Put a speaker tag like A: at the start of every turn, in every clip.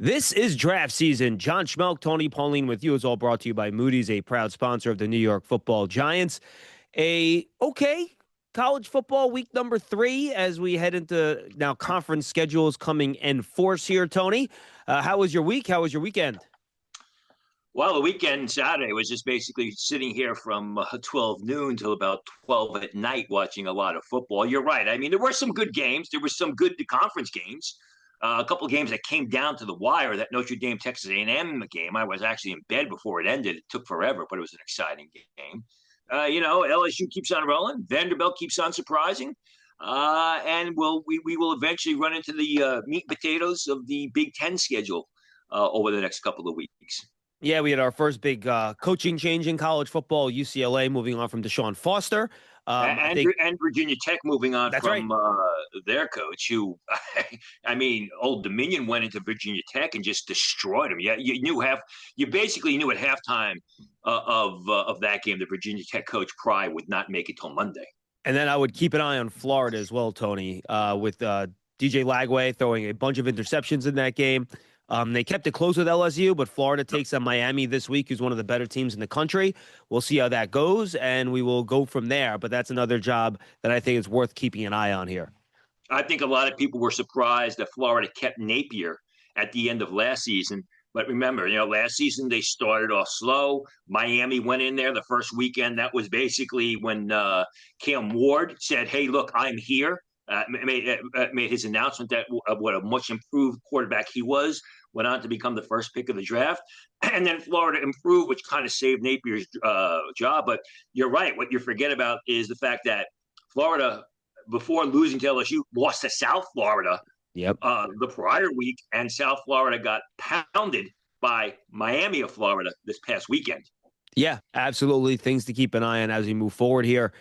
A: This is draft season. John Schmeelk, Tony Pauline with you. Is all brought to you by Moody's, a proud sponsor of the New York Football Giants. College football week number 3 as we head into now conference schedules coming in force here, Tony. How was your week? How was your weekend?
B: Well, the weekend Saturday was just basically sitting here from 12 noon till about 12 at night watching a lot of football. You're right. I mean, there were some good games. There were some good conference games. A couple of games that came down to the wire. That Notre Dame Texas A&M game, I was actually in bed before it ended. It took forever, but it was an exciting game. LSU keeps on rolling. Vanderbilt keeps on surprising. And we will eventually run into the meat and potatoes of the Big Ten schedule over the next couple of weeks.
A: Yeah, we had our first big coaching change in college football. UCLA moving on from Deshaun Foster.
B: And Virginia Tech moving on
A: That's right.
B: from their coach, who, I mean, Old Dominion went into Virginia Tech and just destroyed them. Yeah, you basically knew at halftime of that game that Virginia Tech coach Pry would not make it till Monday.
A: And then I would keep an eye on Florida as well, Tony, with DJ Lagway throwing a bunch of interceptions in that game. They kept it close with LSU, but Florida takes on Miami this week, who's one of the better teams in the country. We'll see how that goes, and we will go from there. But that's another job that I think is worth keeping an eye on here.
B: I think a lot of people were surprised that Florida kept Napier at the end of last season. But remember, last season they started off slow. Miami went in there the first weekend. That was basically when Cam Ward said, "Hey, look, I'm here." Made his announcement that what a much improved quarterback he was. Went on to become the first pick of the draft. And then Florida improved, which kind of saved Napier's job. But you're right. What you forget about is the fact that Florida, before losing to LSU, lost to South Florida the prior week, and South Florida got pounded by Miami of Florida this past weekend.
A: Yeah, absolutely. Things to keep an eye on as we move forward here.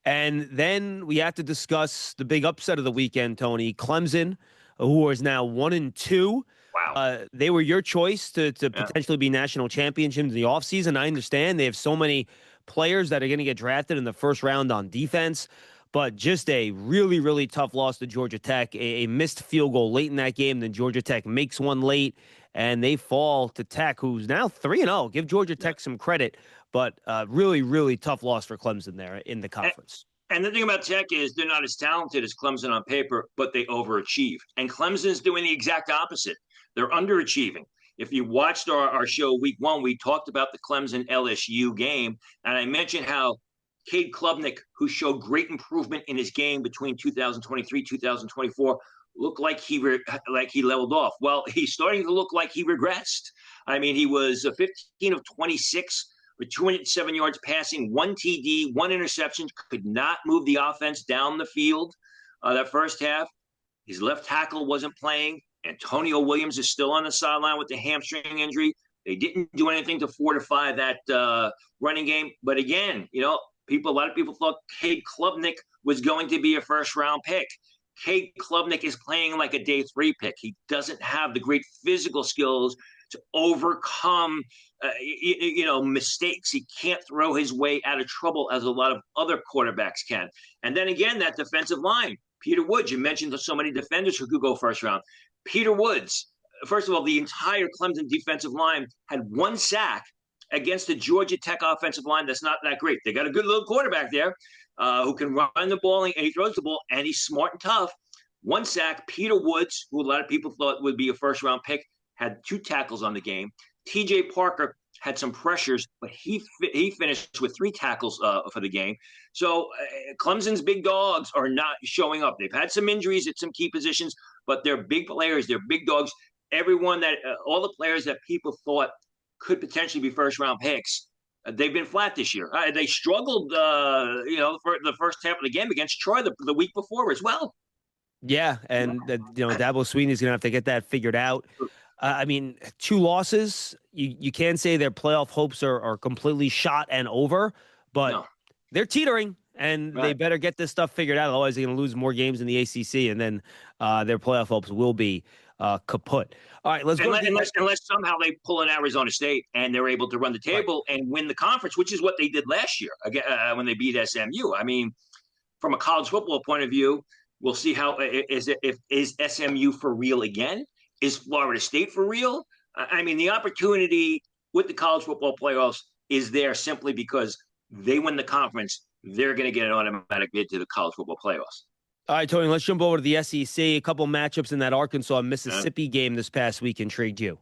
A: And then we have to discuss the big upset of the weekend, Tony. Clemson, who is now 1-2.
B: Wow.
A: They were your choice to potentially be national champions in the offseason. I understand they have so many players that are going to get drafted in the first round on defense, but just a really, really tough loss to Georgia Tech. A missed field goal late in that game, then Georgia Tech makes one late, and they fall to Tech, who's now 3-0. Give Georgia Tech some credit, but really, really tough loss for Clemson there in the conference.
B: And the thing about Tech is they're not as talented as Clemson on paper, but they overachieved. And Clemson's doing the exact opposite. They're underachieving. If you watched our show week 1, we talked about the Clemson LSU game, and I mentioned how Cade Klubnik, who showed great improvement in his game between 2023, 2024, looked like he leveled off. Well, he's starting to look like he regressed. I mean, he was 15 of 26 with 207 yards passing, 1 TD, 1 interception, could not move the offense down the field that first half. His left tackle wasn't playing. Antonio Williams is still on the sideline with the hamstring injury. They didn't do anything to fortify that running game. But again, a lot of people thought Cade Klubnik was going to be a first-round pick. Cade Klubnik is playing like a day 3 pick. He doesn't have the great physical skills to overcome, mistakes. He can't throw his way out of trouble as a lot of other quarterbacks can. And then again, that defensive line, Peter Woods, you mentioned so many defenders who could go first round. Peter Woods, first of all, the entire Clemson defensive line had 1 sack against the Georgia Tech offensive line that's not that great. They got a good little quarterback there who can run the ball, and he throws the ball, and he's smart and tough. 1 sack. Peter Woods, who a lot of people thought would be a first-round pick, had 2 tackles on the game. T.J. Parker had some pressures, but he finished with 3 tackles for the game. So Clemson's big dogs are not showing up. They've had some injuries at some key positions, but they're big players. They're big dogs. All the players that people thought could potentially be first-round picks, they've been flat this year. They struggled, for the first half of the game against Troy the week before as well.
A: Yeah, and Dabo Swinney's going to have to get that figured out. 2 losses. You can't say their playoff hopes are completely shot and over, but they're teetering, and they better get this stuff figured out. Otherwise, they're going to lose more games in the ACC, and then their playoff hopes will be kaput. All right, let's go.
B: Unless somehow they pull in Arizona State and they're able to run the table and win the conference, which is what they did last year when they beat SMU. I mean, from a college football point of view, we'll see how is SMU for real again. Is Florida State for real? I mean, the opportunity with the college football playoffs is there simply because they win the conference. They're going to get an automatic bid to the college football playoffs.
A: All right, Tony, let's jump over to the SEC. A couple matchups in that Arkansas
B: Yeah.
A: Mississippi game this past week intrigued you.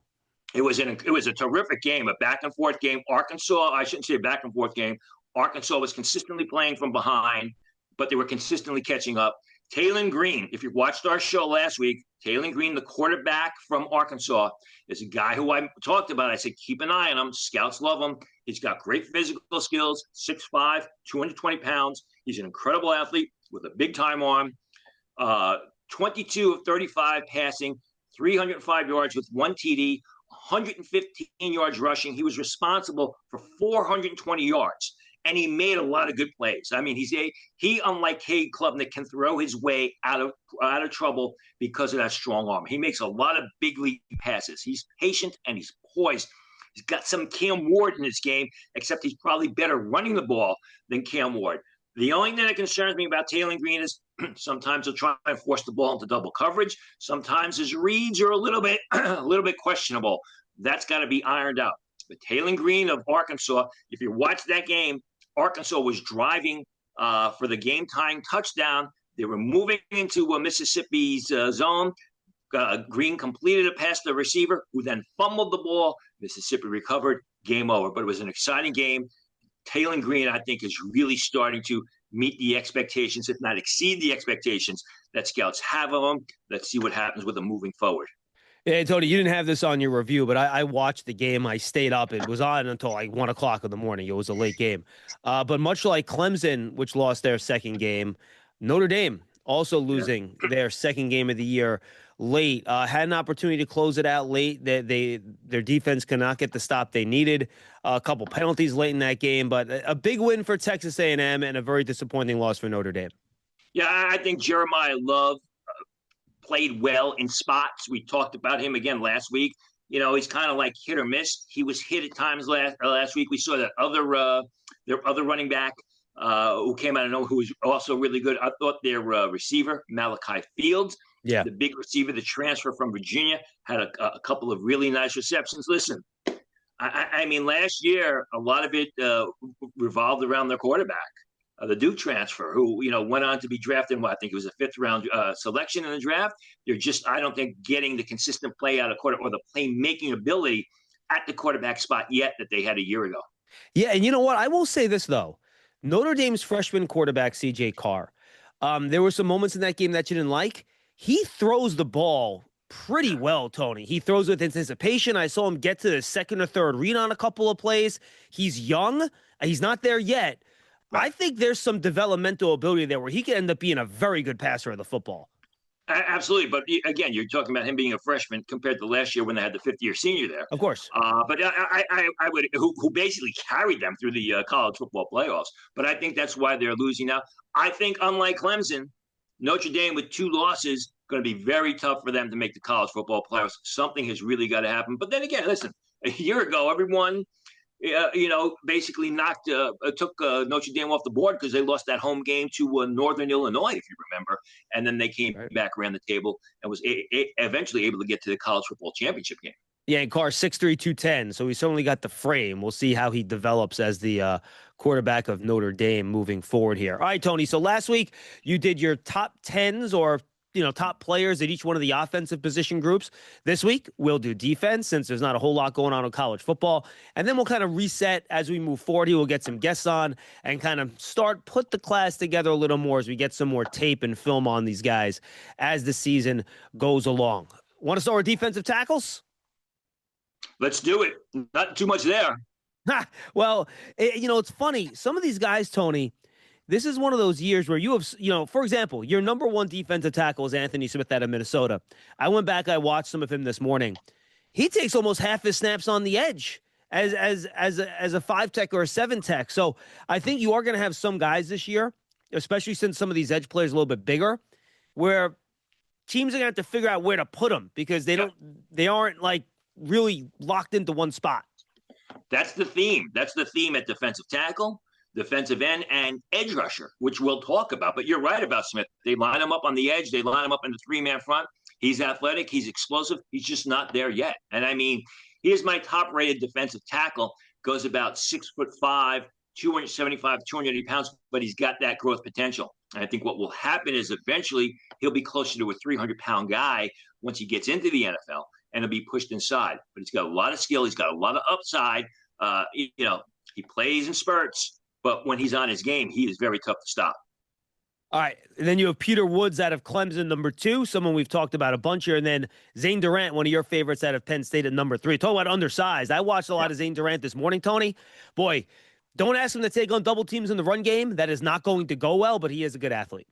B: It was a terrific game, a back and forth game. Arkansas, I shouldn't say a back and forth game. Arkansas was consistently playing from behind, but they were consistently catching up. Taylor Green, if you watched our show last week, Taylor Green, the quarterback from Arkansas, is a guy who I talked about. I said, keep an eye on him. Scouts love him. He's got great physical skills, 6'5", 220 pounds. He's an incredible athlete with a big-time arm. 22 of 35 passing, 305 yards with 1 TD, 115 yards rushing. He was responsible for 420 yards, and he made a lot of good plays. I mean, he unlike Cade Klubnik, can throw his way out of trouble because of that strong arm. He makes a lot of big league passes. He's patient and he's poised. He's got some Cam Ward in his game, except he's probably better running the ball than Cam Ward. The only thing that concerns me about Taylor Green is sometimes he'll try and force the ball into double coverage. Sometimes his reads are a little bit questionable. That's got to be ironed out. But Taylor Green of Arkansas, if you watch that game, Arkansas was driving for the game-tying touchdown. They were moving into Mississippi's zone. Green completed a pass to the receiver, who then fumbled the ball. Mississippi recovered. Game over. But it was an exciting game. Taylor Green, I think, is really starting to meet the expectations, if not exceed the expectations that scouts have of him. Let's see what happens with him moving forward.
A: Yeah, Tony, you didn't have this on your review, but I watched the game. I stayed up. It was on until like 1 o'clock in the morning. It was a late game. But much like Clemson, which lost their second game, Notre Dame also losing their second game of the year late. Had an opportunity to close it out late. Their defense cannot get the stop they needed. A couple penalties late in that game, but a big win for Texas A&M and a very disappointing loss for Notre Dame.
B: Yeah, I think Jeremiah Love played well in spots. We talked about him again last week. You know, he's kind of like hit or miss. He was hit at times last week. We saw that their other running back who came out of nowhere, who was also really good. I thought their receiver, Malachi Fields, the big receiver, the transfer from Virginia, had a couple of really nice receptions. Listen, I mean, last year, a lot of it revolved around their quarterback, the Duke transfer, who, went on to be drafted. I think it was a 5th round selection in the draft. They're just, I don't think, getting the consistent play out of quarter or the playmaking ability at the quarterback spot yet that they had a year ago.
A: Yeah, and you know what? I will say this, though. Notre Dame's freshman quarterback, C.J. Carr, there were some moments in that game that you didn't like. He throws the ball pretty well, Tony. He throws with anticipation. I saw him get to the second or third read on a couple of plays. He's young. He's not there yet. I think there's some developmental ability there where he could end up being a very good passer of the football.
B: Absolutely. But again, you're talking about him being a freshman compared to last year when they had the 5th-year senior there.
A: Of course.
B: But I would, who basically carried them through the college football playoffs. But I think that's why they're losing now. I think, unlike Clemson, Notre Dame with 2 losses, going to be very tough for them to make the college football playoffs. Something has really got to happen. But then again, listen, a year ago, everyone, basically took Notre Dame off the board because they lost that home game to Northern Illinois, if you remember. And then they came back around the table and was eventually able to get to the college football championship game.
A: Yeah, and Carr 6'3", 210, so he's certainly got the frame. We'll see how he develops as the quarterback of Notre Dame moving forward here. All right, Tony, so last week you did your top 10s or top players at each one of the offensive position groups. This week, we'll do defense since there's not a whole lot going on in college football. And then we'll kind of reset as we move forward. We'll get some guests on and kind of put the class together a little more as we get some more tape and film on these guys as the season goes along. Want to start with defensive tackles?
B: Let's do it. Not too much there.
A: Well, it's funny. Some of these guys, Tony, this is one of those years where you have, for example, your number 1 defensive tackle is Anthony Smith out of Minnesota. I went back, I watched some of him this morning. He takes almost half his snaps on the edge as a 5-tech or a 7-tech. So I think you are going to have some guys this year, especially since some of these edge players are a little bit bigger, where teams are going to have to figure out where to put them because they aren't like really locked into one spot.
B: That's the theme. That's the theme at defensive tackle, defensive end, and edge rusher, which we'll talk about. But you're right about Smith. They line him up on the edge. They line him up in the 3-man front. He's athletic. He's explosive. He's just not there yet. And I mean, here's my top-rated defensive tackle. Goes about 6'5", 275, 280 pounds, but he's got that growth potential. And I think what will happen is eventually he'll be closer to a 300-pound guy once he gets into the NFL, and he'll be pushed inside. But he's got a lot of skill. He's got a lot of upside. He plays in spurts, but when he's on his game, he is very tough to stop.
A: All right. And then you have Peter Woods out of Clemson, number 2, someone we've talked about a bunch here. And then Zane Durant, one of your favorites out of Penn State at number 3. Talk about undersized. I watched a lot of Zane Durant this morning, Tony. Boy, don't ask him to take on double teams in the run game. That is not going to go well, but he is a good athlete.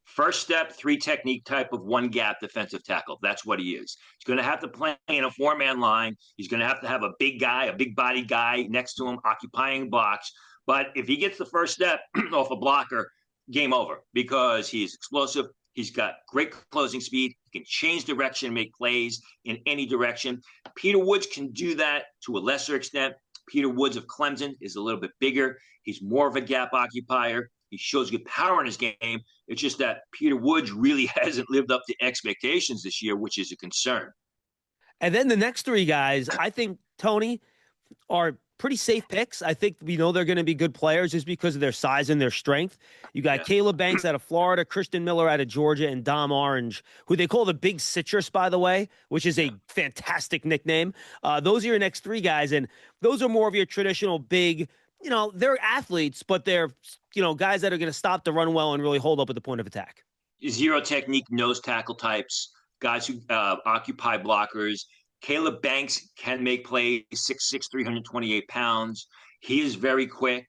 B: First step, 3 technique type of 1 gap defensive tackle. That's what he is. He's going to have to play in a 4-man line. He's going to have a big guy, a big body guy next to him occupying blocks. But if he gets the first step off a blocker, game over, because he's explosive. He's got great closing speed. He can change direction, make plays in any direction. Peter Woods can do that to a lesser extent. Peter Woods of Clemson is a little bit bigger. He's more of a gap occupier. He shows good power in his game. It's just that Peter Woods really hasn't lived up to expectations this year, which is a concern.
A: And then the next 3 guys, I think, Tony, are pretty safe picks. I think we know they're going to be good players just because of their size and their strength. You got Caleb Banks out of Florida, Christian Miller out of Georgia, and Dom Orange, who they call the Big Citrus, by the way, which is a fantastic nickname. Those are your next 3 guys, and those are more of your traditional big, they're athletes, but they're, guys that are going to stop the run well and really hold up at the point of attack.
B: Zero technique, nose tackle types, guys who occupy blockers. Caleb Banks can make plays, 6'6", 328 pounds. He is very quick.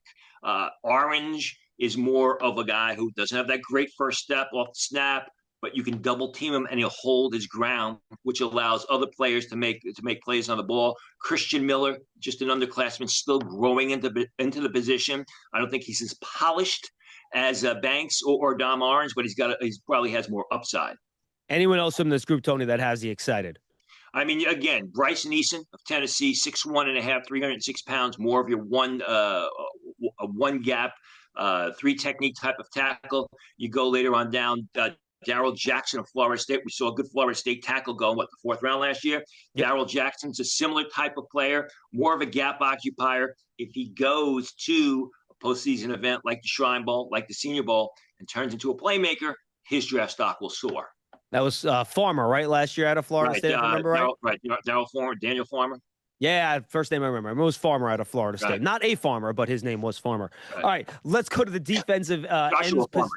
B: Orange is more of a guy who doesn't have that great first step off the snap, but you can double team him and he'll hold his ground, which allows other players to make plays on the ball. Christian Miller, just an underclassman, still growing into the position. I don't think he's as polished as Banks or Dom Orange, but he probably has more upside.
A: Anyone else from this group, Tony, that has you excited?
B: I mean, again, Bryson Eason of Tennessee, 6'1.5", 306 pounds, more of your one gap, 3 technique type of tackle. You go later on down, Darrell Jackson of Florida State. We saw a good Florida State tackle go, the 4th round last year? Yep. Darrell Jackson's a similar type of player, more of a gap occupier. If he goes to a postseason event like the Shrine Bowl, like the Senior Bowl, and turns into a playmaker, his draft stock will soar.
A: That was Farmer, right? Last year out of Florida State, if I remember right?
B: Right, Daniel Farmer.
A: Yeah, first name I remember. It was Farmer out of Florida State. Right. Not a Farmer, but his name was Farmer. Right. All right, let's go to the defensive
B: Joshua Farmer.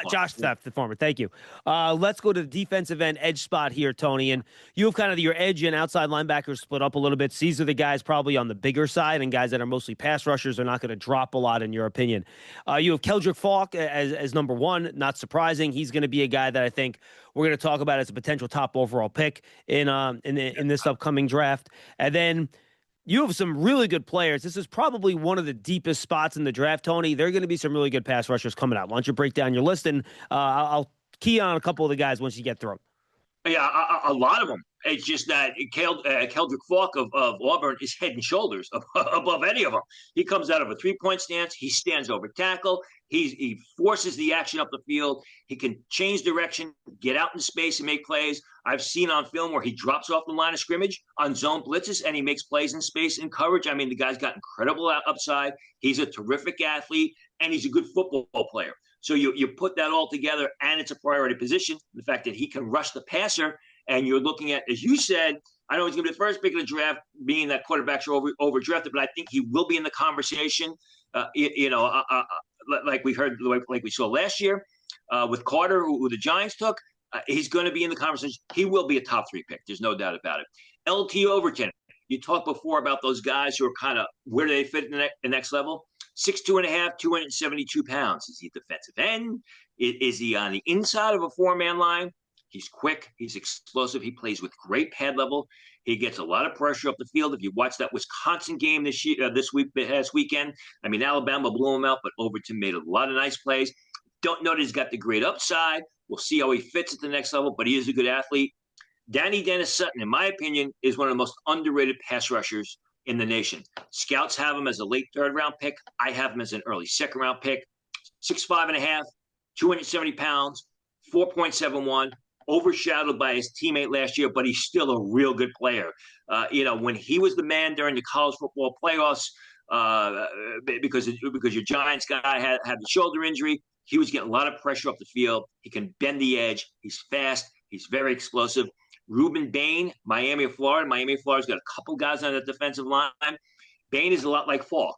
A: Josh the Farmer. Thank you. Let's go to the defensive end edge spot here, Tony. And you have kind of your edge and outside linebackers split up a little bit. So these are the guys probably on the bigger side, and guys that are mostly pass rushers are not going to drop a lot, in your opinion. You have Keldrick Falk as number 1. Not surprising. He's going to be a guy that I think we're going to talk about as a potential top overall pick in this upcoming draft. And then you have some really good players. This is probably one of the deepest spots in the draft, Tony. There are going to be some really good pass rushers coming out. Why don't you break down your list, and I'll key on a couple of the guys once you get through them.
B: Yeah, a lot of them. It's just that Keldrick Falk of Auburn is head and shoulders above any of them. He comes out of a 3-point stance. He stands over tackle. He forces the action up the field. He can change direction, get out in space, and make plays. I've seen on film where he drops off the line of scrimmage on zone blitzes, and he makes plays in space and coverage. I mean, the guy's got incredible upside. He's a terrific athlete, and he's a good football player. So you put that all together, and it's a priority position. The fact that he can rush the passer, and you're looking at, as you said, I know he's going to be the first pick of the draft, being that quarterbacks are overdrafted, but I think he will be in the conversation. Like we heard, like we saw last year with Carter, who the Giants took. He's going to be in the conversation. He will be a top 3 pick. There's no doubt about it. LT Overton. You talked before about those guys who are kind of where do they fit in the next level. 6'2.5", 272 pounds. Is he a defensive end? Is he on the inside of a 4-man line? He's quick. He's explosive. He plays with great pad level. He gets a lot of pressure up the field. If you watch that Wisconsin game this weekend, I mean, Alabama blew him out, but Overton made a lot of nice plays. Don't know that he's got the great upside. We'll see how he fits at the next level, but he is a good athlete. Danny Dennis Sutton, in my opinion, is one of the most underrated pass rushers in the nation. Scouts have him as a late 3rd-round pick. I have him as an early 2nd-round pick. 6'5.5", 270 pounds, 4.71, overshadowed by his teammate last year, but he's still a real good player. When he was the man during the college football playoffs, because your Giants guy had the shoulder injury, he was getting a lot of pressure up the field. He can bend the edge. He's fast. He's very explosive. Ruben Bain, Miami of Florida. Miami of Florida's got a couple guys on the defensive line. Bain is a lot like Falk.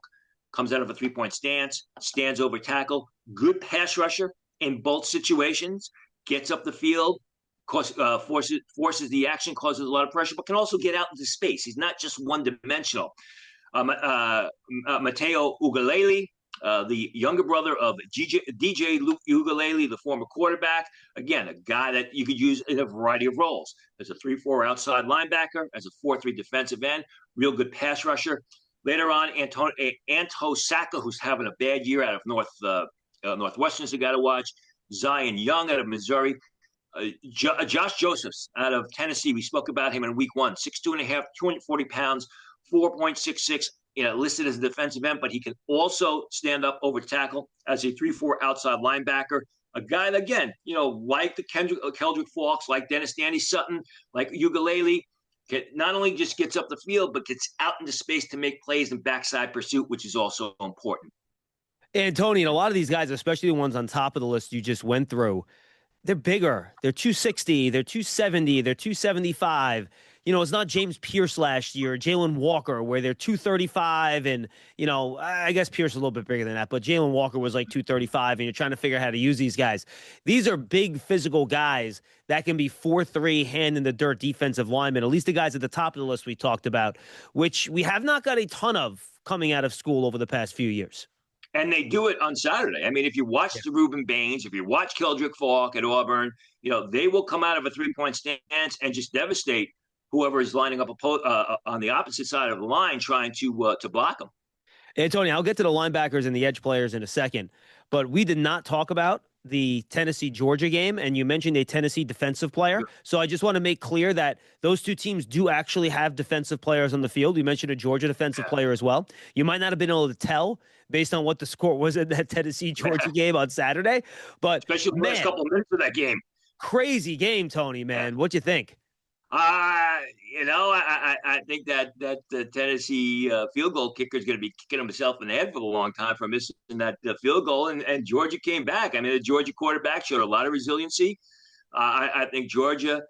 B: Comes out of a three-point stance, stands over tackle, good pass rusher in both situations, gets up the field, forces the action, causes a lot of pressure, but can also get out into space. He's not just one-dimensional. Mateo Ugalele, the younger brother of DJ Ugalele, the former quarterback. Again, a guy that you could use in a variety of roles. As a 3-4 outside linebacker, as a 4-3 defensive end, real good pass rusher. Later on, Anto Saka, who's having a bad year out of Northwestern's a guy to watch. Zion Young out of Missouri. Josh Josephs out of Tennessee. We spoke about him in week 1. 6'2.5", 240 pounds, 4.66, listed as a defensive end, but he can also stand up over tackle as a 3-4 outside linebacker. A guy that, again, like the Keldrick Falks, like Dennis Danny Sutton, like Ugalele, not only just gets up the field, but gets out into space to make plays and backside pursuit, which is also important.
A: And Tony, a lot of these guys, especially the ones on top of the list you just went through, they're bigger. They're 260, they're 270, they're 275. It's not James Pierce last year, Jalen Walker, where they're 235. And, I guess Pierce is a little bit bigger than that, but Jalen Walker was like 235, and you're trying to figure out how to use these guys. These are big physical guys that can be 4-3 hand in the dirt defensive linemen, at least the guys at the top of the list we talked about, which we have not got a ton of coming out of school over the past few years.
B: And they do it on Saturday. I mean, if you watch the Ruben Baines, if you watch Keldrick Falk at Auburn, they will come out of a 3-point stance and just devastate whoever is lining up on the opposite side of the line trying to block them.
A: And Tony, I'll get to the linebackers and the edge players in a second, but we did not talk about the Tennessee-Georgia game, and you mentioned a Tennessee defensive player. Sure. So I just want to make clear that those two teams do actually have defensive players on the field. You mentioned a Georgia defensive player as well. You might not have been able to tell based on what the score was in that Tennessee-Georgia game on Saturday, but
B: especially the first couple of minutes of that game.
A: Crazy game, Tony, man. What'd you think?
B: I think that the Tennessee field goal kicker is going to be kicking himself in the head for a long time for missing that field goal, and Georgia came back. I mean, the Georgia quarterback showed a lot of resiliency. I think Georgia,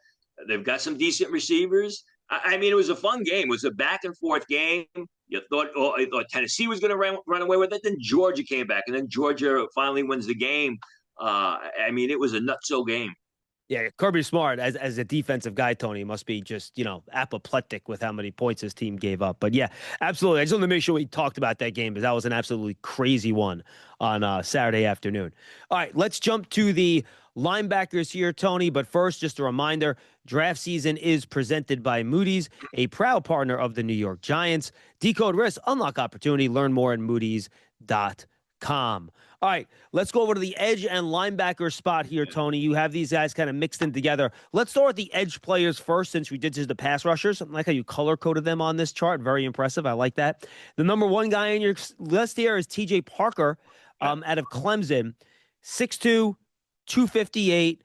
B: they've got some decent receivers. I mean, it was a fun game. It was a back and forth game. You thought Tennessee was going to run away with it. Then Georgia came back, and then Georgia finally wins the game. I mean, it was a nutso game.
A: Yeah, Kirby Smart, as a defensive guy, Tony, must be just, apoplectic with how many points his team gave up. But yeah, absolutely. I just wanted to make sure we talked about that game because that was an absolutely crazy one on Saturday afternoon. All right, let's jump to the linebackers here, Tony. But first, just a reminder, draft season is presented by Moody's, a proud partner of the New York Giants. Decode risk, unlock opportunity. Learn more at moodys.com. All right, let's go over to the edge and linebacker spot here, Tony. You have these guys kind of mixed in together. Let's start with the edge players first, since we did just the pass rushers. I like how you color-coded them on this chart. Very impressive. I like that. The number one guy on your list here is T.J. Parker out of Clemson, 6'2", 258.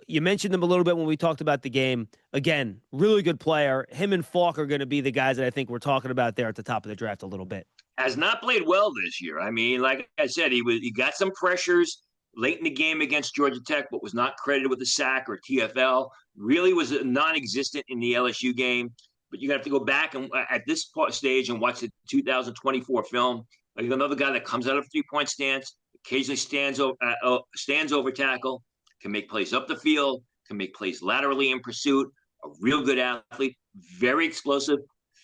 A: You mentioned him a little bit when we talked about the game. Again, really good player. Him and Falk are going to be the guys that I think we're talking about there at the top of the draft a little bit.
B: Has not played well this year. I mean, like I said, he got some pressures late in the game against Georgia Tech, but was not credited with a sack or TFL. Really was non-existent in the LSU game. But you have to go back and at this stage and watch the 2024 film. Like another guy that comes out of a 3-point stance, occasionally stands over tackle, can make plays up the field, can make plays laterally in pursuit. A real good athlete, very explosive,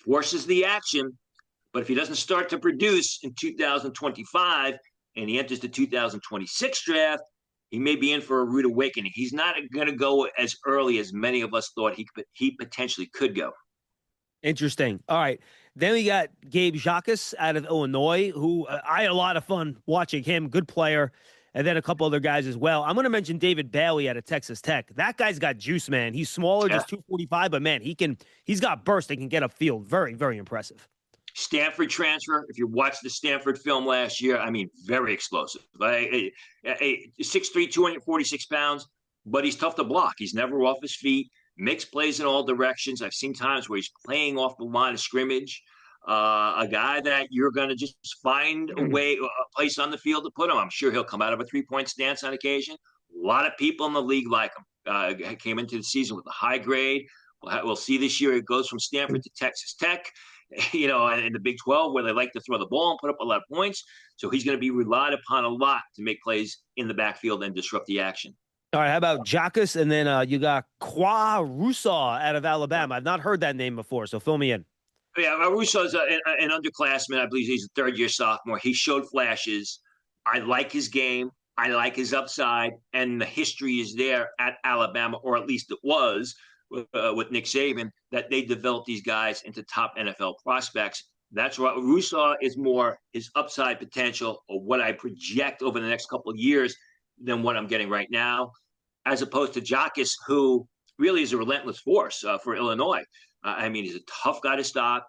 B: forces the action. But if he doesn't start to produce in 2025 and he enters the 2026 draft, he may be in for a rude awakening. He's not going to go as early as many of us thought he potentially could go.
A: Interesting. All right. Then we got Gabe Jacques out of Illinois, who I had a lot of fun watching him. Good player. And then a couple other guys as well. I'm going to mention David Bailey out of Texas Tech. That guy's got juice, man. He's smaller, just 245, but man, he's got burst. He can get upfield. Very, very impressive.
B: Stanford transfer. If you watched the Stanford film last year, I mean, very explosive. 6'3", 246 pounds, but he's tough to block. He's never off his feet, makes plays in all directions. I've seen times where he's playing off the line of scrimmage. A guy that you're going to just find a way, a place on the field to put him. I'm sure he'll come out of a 3-point stance on occasion. A lot of people in the league like him. Came into the season with a high grade. We'll see this year it goes from Stanford to Texas Tech, in the Big 12 where they like to throw the ball and put up a lot of points. So he's going to be relied upon a lot to make plays in the backfield and disrupt the action.
A: All right, how about Jacques? And then you got Qua Russaw out of Alabama. I've not heard that name before, so fill me in.
B: Yeah, Russo is an underclassman. I believe he's a third-year sophomore. He showed flashes. I like his game. I like his upside, and the history is there at Alabama, or at least it was with Nick Saban, that they developed these guys into top NFL prospects. That's what Russo is more his upside potential, or what I project over the next couple of years, than what I'm getting right now, as opposed to Jacques, who really is a relentless force for Illinois. He's a tough guy to stop.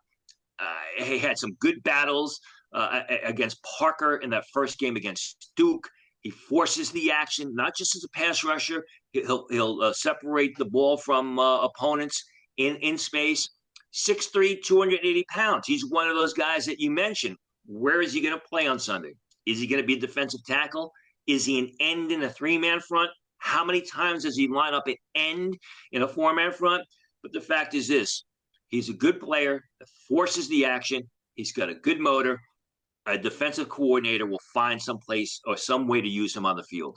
B: He had some good battles against Parker in that first game against Duke. He forces the action, not just as a pass rusher. He'll separate the ball from opponents in space. 6'3", 280 pounds. He's one of those guys that you mentioned. Where is he going to play on Sunday? Is he going to be a defensive tackle? Is he an end in a 3-man front? How many times does he line up at end in a 4-man front? But the fact is this: he's a good player that forces the action. He's got a good motor. A defensive coordinator will find some place or some way to use him on the field.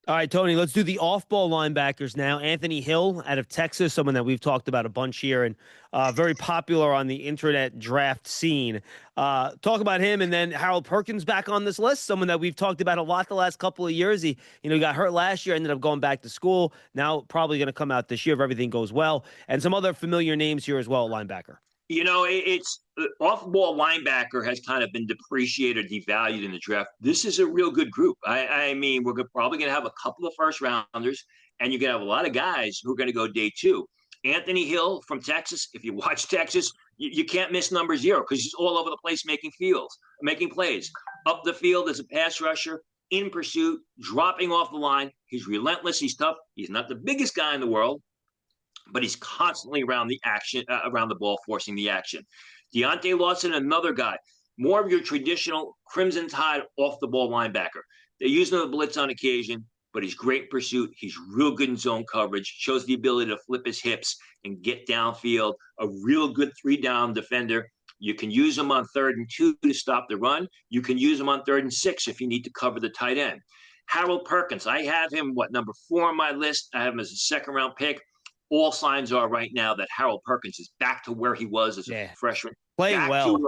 A: All right, Tony, let's do the off-ball linebackers now. Anthony Hill out of Texas, someone that we've talked about a bunch here and very popular on the internet draft scene. Talk about him, and then Harold Perkins back on this list, someone that we've talked about a lot the last couple of years. He got hurt last year, ended up going back to school. Now probably going to come out this year if everything goes well. And some other familiar names here as well, linebacker.
B: It's off-ball linebacker has kind of been depreciated, devalued in the draft. This is a real good group. We're probably going to have a couple of first-rounders, and you're going to have a lot of guys who are going to go day 2. Anthony Hill from Texas, if you watch Texas, you can't miss number 0 because he's all over the place making plays. Up the field as a pass rusher, in pursuit, dropping off the line. He's relentless. He's tough. He's not the biggest guy in the world, but he's constantly around the action, around the ball, forcing the action. Deontay Lawson, another guy, more of your traditional Crimson Tide off-the-ball linebacker. They use him in the blitz on occasion, but he's great in pursuit. He's real good in zone coverage, shows the ability to flip his hips and get downfield, a real good 3-down defender. You can use him on 3rd and 2 to stop the run. You can use him on 3rd and 6 if you need to cover the tight end. Harold Perkins, I have him, number 4 on my list. I have him as a second-round pick. All signs are right now that Harold Perkins is back to where he was as a freshman.
A: Playing well.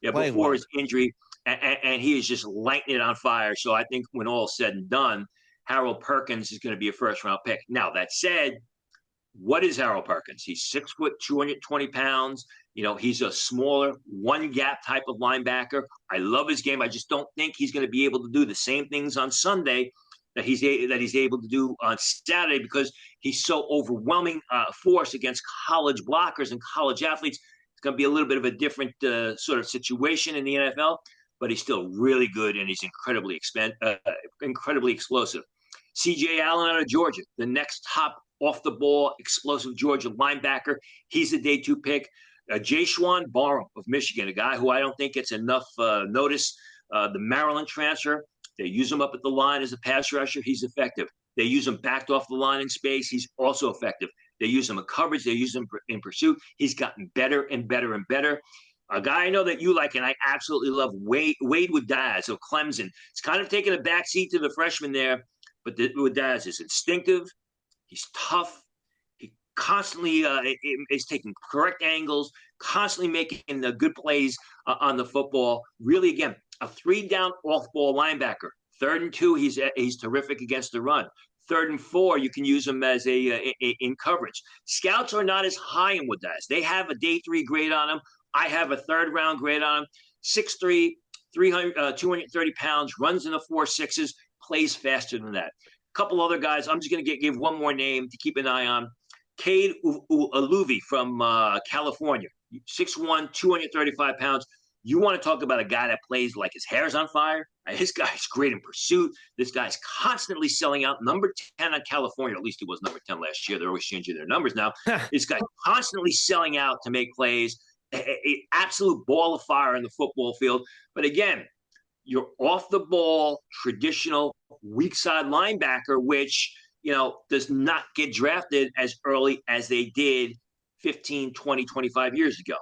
B: Before his injury, and he is just lighting it on fire. So I think when all is said and done, Harold Perkins is going to be a first-round pick. Now, that said, what is Harold Perkins? He's 6 foot, 220 pounds. He's a smaller, one-gap type of linebacker. I love his game. I just don't think he's going to be able to do the same things on Sunday that he's able to do on Saturday, because he's so overwhelming force against college blockers and college athletes. It's going to be a little bit of a different sort of situation in the NFL, but he's still really good, and he's incredibly explosive. C.J. Allen out of Georgia, the next top off-the-ball explosive Georgia linebacker. He's a day 2 pick. Jayshwan Barham of Michigan, a guy who I don't think gets enough notice. The Maryland transfer. They use him up at the line as a pass rusher. He's effective. They use him backed off the line in space. He's also effective. They use him in coverage. They use him in pursuit. He's gotten better and better and better. A guy I know that you like and I absolutely love, Wade Woodaz of Clemson. It's kind of taken a backseat to the freshman there, but Woodaz is instinctive. He's tough. He constantly is taking correct angles, constantly making the good plays on the football. Really, again, a 3-down off-ball linebacker. 3rd and 2, he's terrific against the run. 3rd and 4, you can use him as in coverage. Scouts are not as high in Woodaz. They have a day 3 grade on him. I have a 3rd-round grade on him. 6'3", 230 pounds, runs in the 4.6s, plays faster than that. A couple other guys. I'm just going to give one more name to keep an eye on. Cade Aluvi from California. 6'1", 235 pounds. You want to talk about a guy that plays like his hair's on fire? This guy's great in pursuit. This guy's constantly selling out. Number 10 on California, at least he was number 10 last year. They're always changing their numbers now. This guy's constantly selling out to make plays. An absolute ball of fire in the football field. But again, you're off the ball, traditional weak side linebacker, which, does not get drafted as early as they did 15, 20, 25 years ago.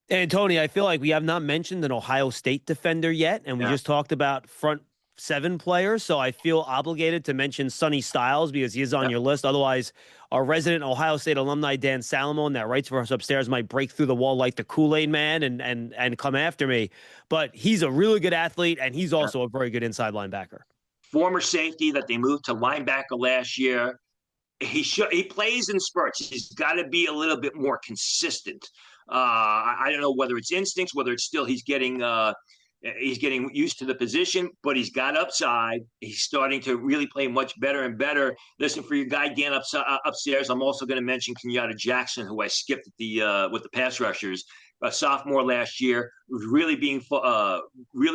A: And Tony, I feel like we have not mentioned an Ohio State defender yet, and we just talked about front seven players, so I feel obligated to mention Sonny Styles because he is on your list. Otherwise, our resident Ohio State alumni, Dan Salamone, that writes for us upstairs, might break through the wall like the Kool-Aid man and come after me. But he's a really good athlete, and he's also a very good inside linebacker.
B: Former safety that they moved to linebacker last year. He plays in spurts. He's got to be a little bit more consistent. I don't know whether it's instincts, whether it's still he's getting used to the position, but he's got upside. He's starting to really play much better and better. Listen, for your guy Dan upstairs, I'm also going to mention Kenyatta Jackson, who I skipped at with the pass rushers. A sophomore last year, was really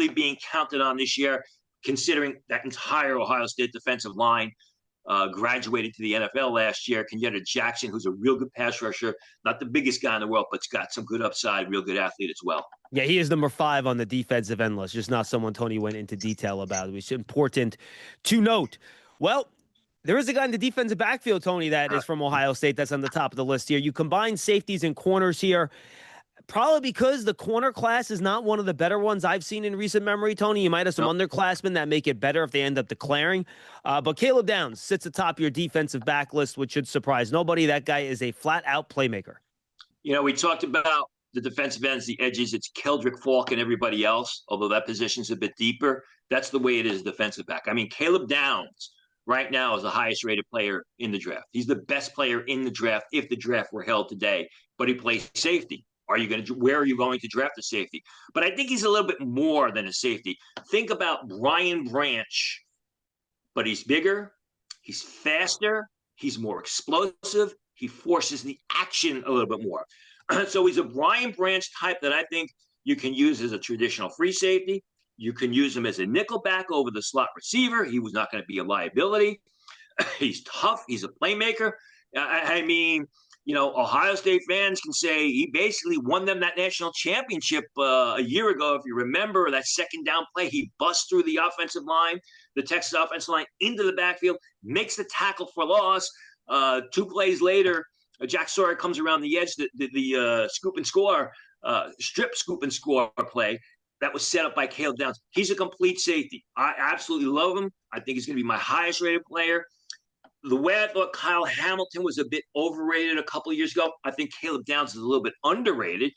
B: being counted on this year, considering that entire Ohio State defensive line. Graduated to the NFL last year. Kenyatta Jackson, who's a real good pass rusher, not the biggest guy in the world, but's got some good upside, real good athlete as well.
A: Yeah, he is number 5 on the defensive end list, just not someone Tony went into detail about, which is important to note. Well, there is a guy in the defensive backfield, Tony, that is from Ohio State that's on the top of the list here. You combine safeties and corners here. Probably because the corner class is not one of the better ones I've seen in recent memory, Tony. You might have some underclassmen that make it better if they end up declaring. But Caleb Downs sits atop your defensive back list, which should surprise nobody. That guy is a flat-out playmaker. We
B: talked about the defensive ends, the edges. It's Keldrick, Falk, and everybody else, although that position's a bit deeper. That's the way it is defensive back. I mean, Caleb Downs right now is the highest-rated player in the draft. He's the best player in the draft if the draft were held today, but he plays safety. Where are you going to draft a safety? But I think he's a little bit more than a safety. Think about Brian Branch, but he's bigger, he's faster, he's more explosive, he forces the action a little bit more. So he's a Brian Branch type that I think you can use as a traditional free safety. You can use him as a nickel back over the slot receiver. He was not going to be a liability. He's tough. He's a playmaker. I mean, Ohio State fans can say he basically won them that national championship a year ago. If you remember that second down play, he busts through the offensive line, the Texas offensive line, into the backfield, makes the tackle for loss. 2 plays later, Jack Sawyer comes around the edge, the scoop and score, strip scoop and score play that was set up by Caleb Downs. He's a complete safety. I absolutely love him. I think he's going to be my highest rated player. The way I thought Kyle Hamilton was a bit overrated a couple of years ago, I think Caleb Downs is a little bit underrated.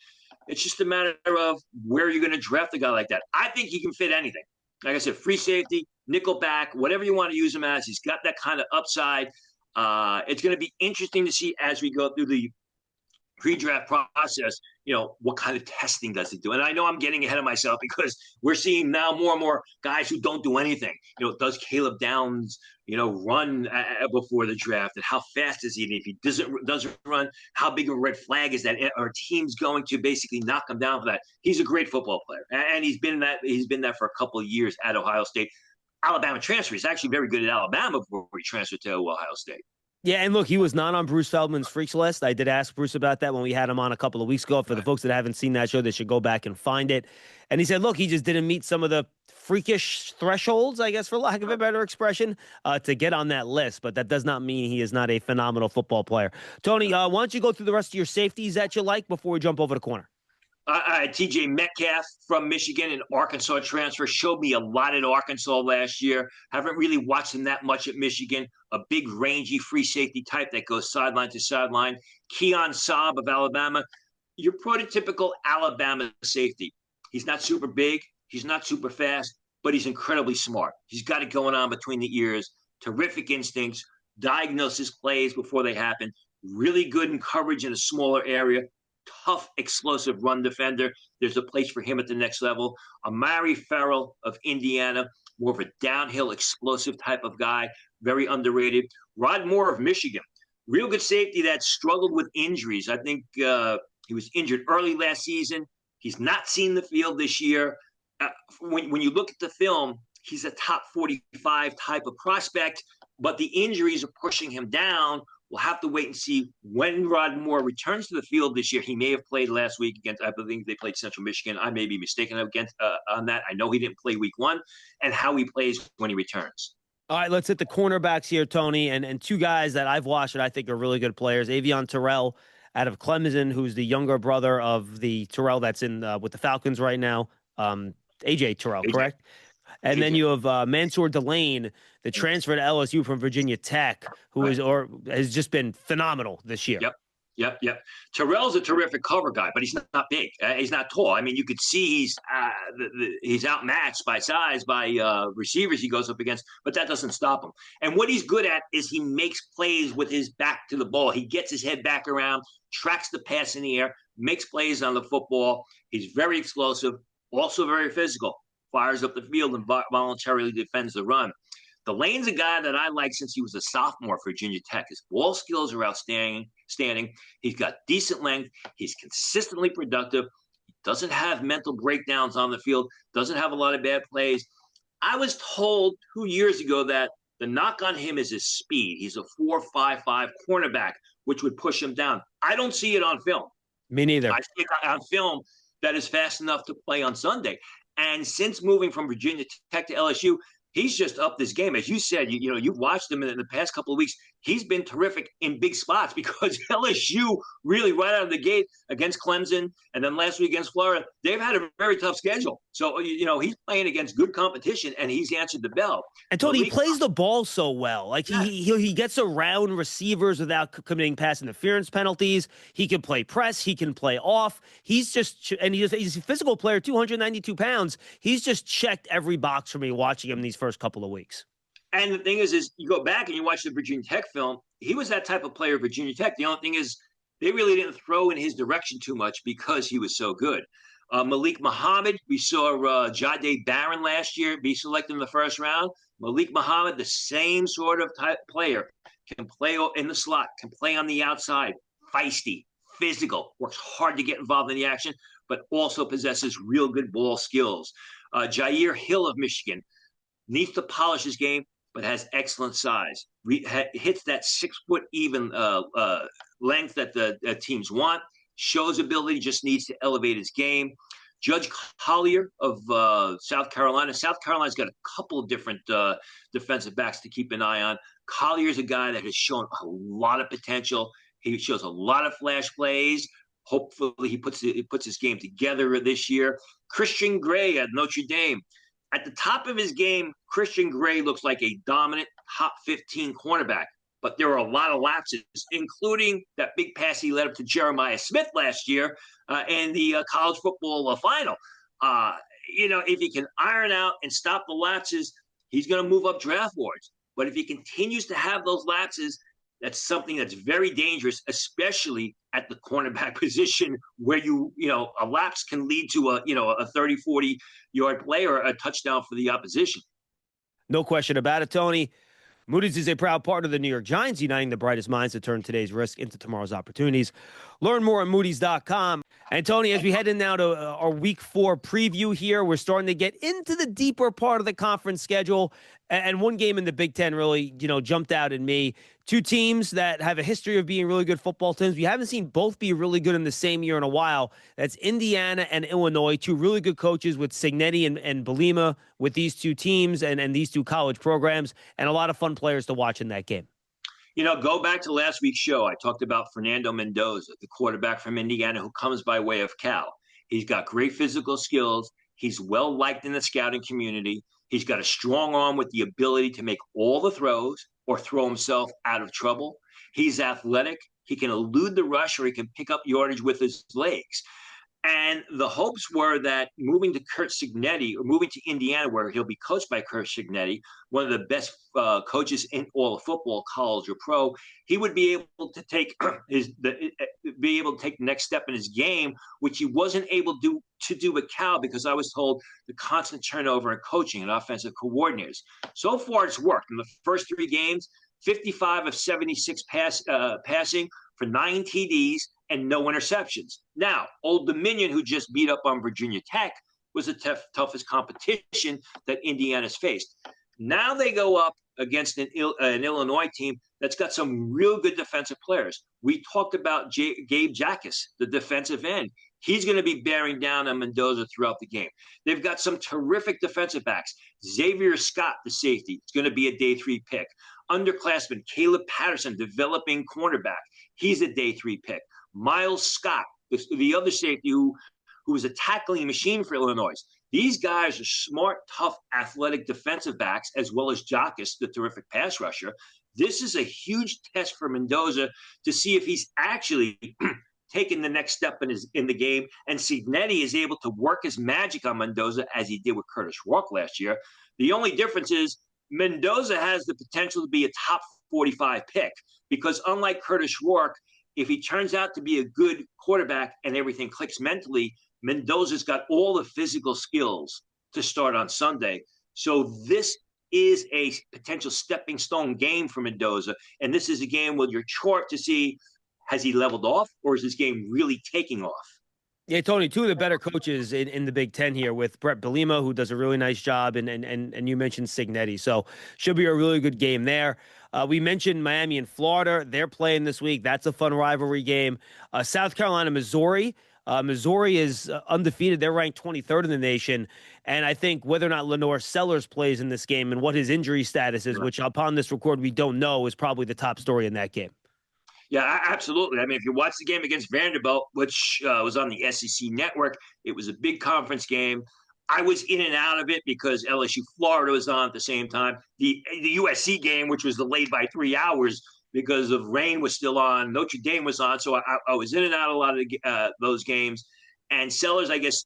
B: It's just a matter of where you're going to draft a guy like that. I think he can fit anything. Like I said, free safety, nickel back, whatever you want to use him as. He's got that kind of upside. It's going to be interesting to see as we go through the pre-draft process, what kind of testing does it do? And I know I'm getting ahead of myself because we're seeing now more and more guys who don't do anything. Does Caleb Downs, run before the draft? And how fast is he? And if he doesn't run, how big of a red flag is that? Are teams going to basically knock him down for that? He's a great football player. And he's been that for a couple of years at Ohio State. Alabama transfer. He's actually very good at Alabama before he transferred to Ohio State.
A: Yeah, and look, he was not on Bruce Feldman's Freaks list. I did ask Bruce about that when we had him on a couple of weeks ago. For the folks that haven't seen that show, they should go back and find it. And he said, look, he just didn't meet some of the freakish thresholds, I guess, for lack of a better expression, to get on that list. But that does not mean he is not a phenomenal football player. Tony, why don't you go through the rest of your safeties that you like before we jump over to corner?
B: TJ Metcalf from Michigan, an Arkansas transfer, showed me a lot at Arkansas last year. Haven't really watched him that much at Michigan. A big, rangy free safety type that goes sideline to sideline. Keon Saab of Alabama, your prototypical Alabama safety. He's not super big. He's not super fast, but he's incredibly smart. He's got it going on between the ears. Terrific instincts. Diagnoses plays before they happen. Really good in coverage in a smaller area. Tough, explosive run defender. There's a place for him at the next level. Amari Farrell of Indiana, more of a downhill, explosive type of guy, very underrated. Rod Moore of Michigan, real good safety that struggled with injuries. I think he was injured early last season, He's not seen the field this year. When you look at the film, he's a top 45 type of prospect, but the injuries are pushing him down. We'll have to wait and see when Rod Moore returns to the field this year. He may have played last week against, I believe they played Central Michigan. I may be mistaken on that. I know he didn't play week 1, and how he plays when he returns.
A: All right, let's hit the cornerbacks here, Tony, and two guys that I've watched that I think are really good players. Avion Terrell out of Clemson, who's the younger brother of the Terrell that's in with the Falcons right now. AJ Terrell, correct? And then you have Mansour Delane, the transfer to LSU from Virginia Tech, who has just been phenomenal this year.
B: Yep. Terrell's a terrific cover guy, but he's not big. He's not tall. I mean, you could see he's outmatched by size by receivers he goes up against, but that doesn't stop him. And what he's good at is he makes plays with his back to the ball. He gets his head back around, tracks the pass in the air, makes plays on the football. He's very explosive, also very physical, fires up the field and voluntarily defends the run. Delane's a guy that I like since he was a sophomore for Virginia Tech. His ball skills are outstanding. He's got decent length. He's consistently productive. He doesn't have mental breakdowns on the field, doesn't have a lot of bad plays. I was told 2 years ago that the knock on him is his speed. He's a 4.55 cornerback, which would push him down. I don't see it on film.
A: Me neither.
B: I see it on film that is fast enough to play on Sunday. And since moving from Virginia Tech to LSU, he's just upped his game. As you said, you've watched him in the past couple of weeks. He's been terrific in big spots because LSU really right out of the gate against Clemson and then last week against Florida, they've had a very tough schedule. So, he's playing against good competition and he's answered the bell.
A: And Tony, he plays the ball so well. Like he gets around receivers without committing pass interference penalties. He can play press. He can play off. He's a physical player, 292 pounds. He's just checked every box for me watching him these first couple of weeks.
B: And the thing is you go back and you watch the Virginia Tech film, he was that type of player at Virginia Tech. The only thing is they really didn't throw in his direction too much because he was so good. Malik Muhammad, we saw Jahdae Barron last year be selected in the first round. Malik Muhammad, the same sort of type player, can play in the slot, can play on the outside, feisty, physical, works hard to get involved in the action, but also possesses real good ball skills. Jair Hill of Michigan needs to polish his game, but has excellent size. Hits that 6 foot even length that the teams want. Shows ability, just needs to elevate his game. Judge Collier of South Carolina. South Carolina's got a couple of different defensive backs to keep an eye on. Collier's a guy that has shown a lot of potential. He shows a lot of flash plays. Hopefully he puts his game together this year. Christian Gray at Notre Dame. At the top of his game, Christian Gray looks like a dominant top 15 cornerback, but there are a lot of lapses, including that big pass he led up to Jeremiah Smith last year in the college football final. If he can iron out and stop the lapses, he's going to move up draft boards. But if he continues to have those lapses, that's something that's very dangerous, especially at the cornerback position where a lapse can lead to a 30, 40-yard play or a touchdown for the opposition.
A: No question about it, Tony. Moody's is a proud partner of the New York Giants, uniting the brightest minds to turn today's risk into tomorrow's opportunities. Learn more at Moody's.com. And Tony, as we head in now to our Week 4 preview here, we're starting to get into the deeper part of the conference schedule. And one game in the Big Ten really, jumped out at me. Two teams that have a history of being really good football teams. We haven't seen both be really good in the same year in a while. That's Indiana and Illinois, two really good coaches with Cignetti and Belima with these two teams and these two college programs, and a lot of fun players to watch in that game.
B: Go back to last week's show. I talked about Fernando Mendoza, the quarterback from Indiana who comes by way of Cal. He's got great physical skills. He's well-liked in the scouting community. He's got a strong arm with the ability to make all the throws or throw himself out of trouble. He's athletic. He can elude the rush or he can pick up yardage with his legs. And the hopes were that moving to Curt Cignetti or moving to Indiana, where he'll be coached by Curt Cignetti, one of the best coaches in all of football, college or pro, he would be able to take the next step in his game, which he wasn't able to do at Cal because I was told the constant turnover in coaching and offensive coordinators. So far, it's worked. In the first 3 games, 55 of 76 passing for 9 TDs and no interceptions. Now, Old Dominion, who just beat up on Virginia Tech, was the toughest competition that Indiana's faced. Now they go up against an Illinois team that's got some real good defensive players. We talked about Gabe Jacas, the defensive end. He's going to be bearing down on Mendoza throughout the game. They've got some terrific defensive backs. Xavier Scott, the safety, is going to be a day 3 pick. Underclassman Caleb Patterson, developing cornerback. He's a day 3 pick. Miles Scott, the other safety who was a tackling machine for Illinois. These guys are smart, tough, athletic defensive backs, as well as Jacas, the terrific pass rusher. This is a huge test for Mendoza to see if he's actually taking the next step in the game. And Cignetti is able to work his magic on Mendoza as he did with Curtis Rourke last year. The only difference is Mendoza has the potential to be a top 45 pick because unlike Curtis Rourke, if he turns out to be a good quarterback and everything clicks mentally, Mendoza's got all the physical skills to start on Sunday. So this is a potential stepping stone game for Mendoza. And this is a game with your chart to see, has he leveled off or is this game really taking off?
A: Yeah, Tony, two of the better coaches in the Big Ten here with Brett Bielema, who does a really nice job, and you mentioned Cignetti. So should be a really good game there. We mentioned Miami and Florida. They're playing this week. That's a fun rivalry game. South Carolina, Missouri. Missouri is undefeated. They're ranked 23rd in the nation. And I think whether or not Lenore Sellers plays in this game and what his injury status is, which upon this record we don't know, is probably the top story in that game.
B: Yeah, absolutely. I mean, if you watch the game against Vanderbilt, which was on the SEC network, it was a big conference game. I was in and out of it because LSU Florida was on at the same time. The USC game, which was delayed by 3 hours because of rain, was still on. Notre Dame was on, so I was in and out of a lot of those games. And Sellers, I guess,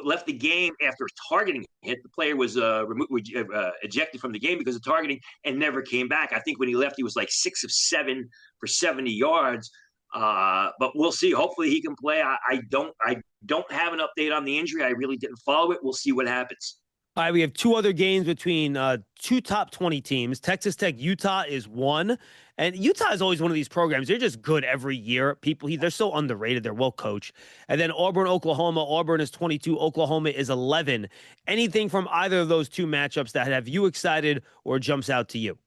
B: left the game after a targeting hit. The player was ejected from the game because of targeting and never came back. I think when he left, he was like 6 of 7 for 70 yards. But we'll see. Hopefully he can play. I don't have an update on the injury. I really didn't follow it. We'll see what happens.
A: All right, we have two other games between two top 20 teams. Texas Tech, Utah is one. And Utah is always one of these programs. They're just good every year. They're so underrated. They're well coached. And then Auburn, Oklahoma. Auburn is 22. Oklahoma is 11. Anything from either of those two matchups that have you excited or jumps out to you?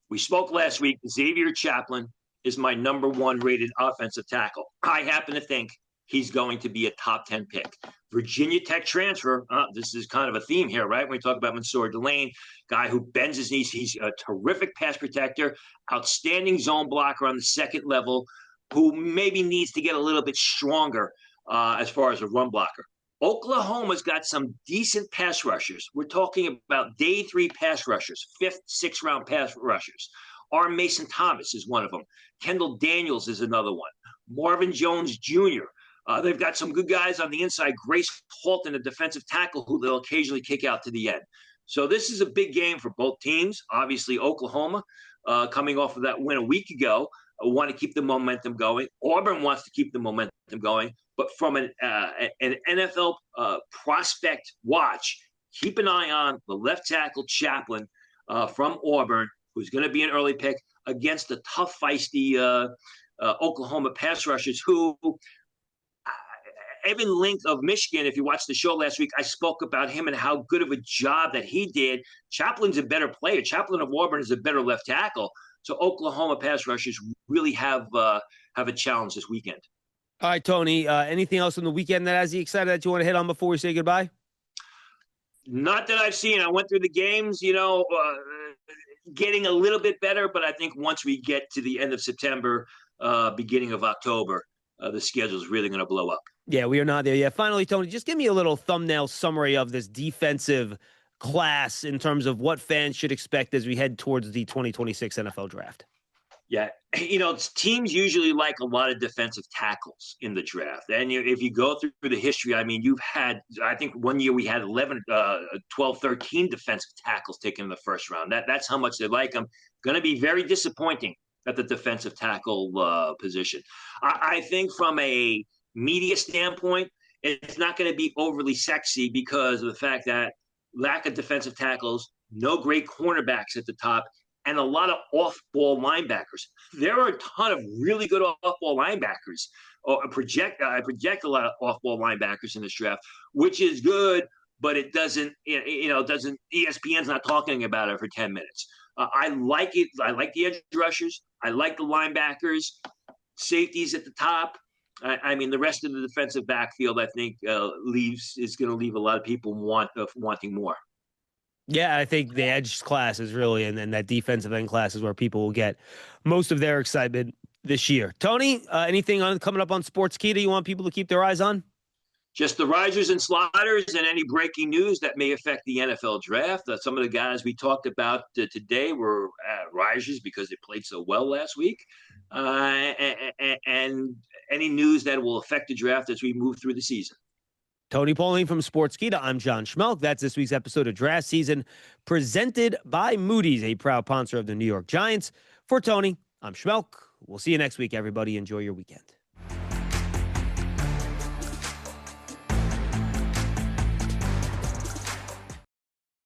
B: We spoke last week. Xavier Chaplin is my number 1 rated offensive tackle. I happen to think he's going to be a top 10 pick. Virginia Tech transfer. This is kind of a theme here, right? When we talk about Mansour Delane, guy who bends his knees. He's a terrific pass protector, outstanding zone blocker on the second level, who maybe needs to get a little bit stronger as far as a run blocker. Oklahoma's got some decent pass rushers. We're talking about day 3 pass rushers, 5th, 6th round pass rushers. R. Mason Thomas is one of them. Kendall Daniels is another one. Marvin Jones Jr. They've got some good guys on the inside. Grace Halton, a defensive tackle, who they'll occasionally kick out to the end. So this is a big game for both teams. Obviously, Oklahoma, coming off of that win a week ago, want to keep the momentum going. Auburn wants to keep the momentum going. But from an NFL prospect watch, keep an eye on the left tackle Chaplin from Auburn, who's going to be an early pick against the tough, feisty Oklahoma pass rushers who Evan Link of Michigan, if you watched the show last week, I spoke about him and how good of a job that he did. Chaplin's a better player. Chaplin of Auburn is a better left tackle. So Oklahoma pass rushers really have a challenge this weekend.
A: All right, Tony, anything else on the weekend that has you excited that you want to hit on before we say goodbye?
B: Not that I've seen. I went through the games, getting a little bit better, but I think once we get to the end of September, beginning of October, the schedule is really going to blow up.
A: Yeah, we are not there yet. Finally, Tony, just give me a little thumbnail summary of this defensive class in terms of what fans should expect as we head towards the 2026 NFL draft.
B: Yeah, teams usually like a lot of defensive tackles in the draft. And if you go through the history, I mean, you've had, I think one year we had 11, 12, 13 defensive tackles taken in the first round. That's how much they like them. Going to be very disappointing at the defensive tackle position. I think from a media standpoint, it's not going to be overly sexy because of the fact that lack of defensive tackles, no great cornerbacks at the top, and a lot of off-ball linebackers. There are a ton of really good off-ball linebackers. I project a lot of off-ball linebackers in this draft, which is good, but it doesn't, doesn't. ESPN's not talking about it for 10 minutes. I like it. I like the edge rushers. I like the linebackers, safeties at the top. I mean, the rest of the defensive backfield, I think, is going to leave a lot of people wanting more.
A: Yeah, I think the edge class is really, and then that defensive end class is where people will get most of their excitement this year. Tony, anything coming up on Sportskeeda you want people to keep their eyes on?
B: Just the risers and sliders and any breaking news that may affect the NFL draft. Some of the guys we talked about today were risers because they played so well last week. And any news that will affect the draft as we move through the season.
A: Tony Pauline from Sportskeeda. I'm John Schmeelk. That's this week's episode of Draft Season, presented by Moody's, a proud sponsor of the New York Giants. For Tony, I'm Schmeelk. We'll see you next week, everybody. Enjoy your weekend.